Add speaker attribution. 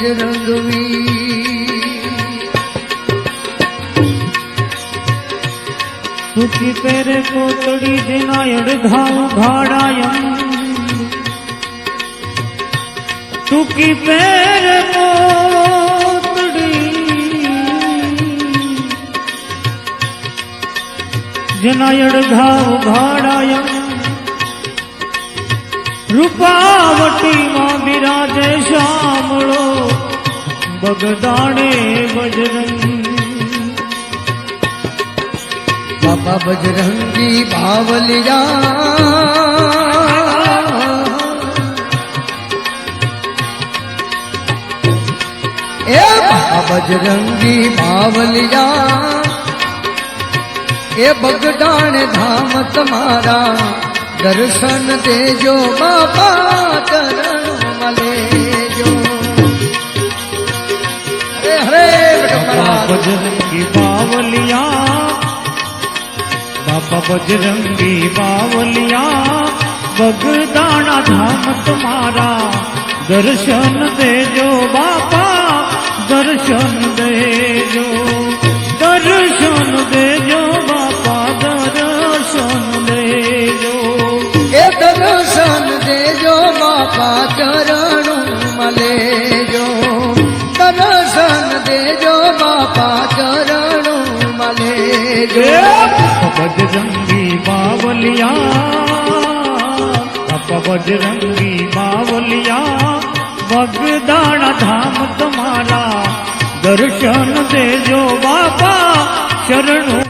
Speaker 1: बजरंगवीर
Speaker 2: सुखी पेरे कोतड़ी दिनायड़ घाव घाड़ायम सुखी पेरे कोतड़ी दिनायड़ घाव घाड़ायम रूपावटी मां बिराजे श्यामलो बगदाणे बजरंगी
Speaker 1: बाबा बजरंगी बावलिया ए बाबा बजरंगी बावलिया ए बगदाण धाम तुम्हारा दर्शन देजो बाबा चरण मलेजो हरे
Speaker 2: बाबा बजरंगी बावलिया बाबा बजरंगी बावलिया बगदाना धाम तुम्हारा दर्शन देजो बाबा दर्शन देजो दर्शन देजो बाबा दर्शन देजो
Speaker 1: ए दर्शन देजो बाबा चरण मलेजो दर्शन देजो बाबा चरण मलेजो
Speaker 2: बजरंगी बावलिया बाबा बजरंगी बावलिया बगदाना धाम तुम्हारा दर्शन देजो बाबा शरणों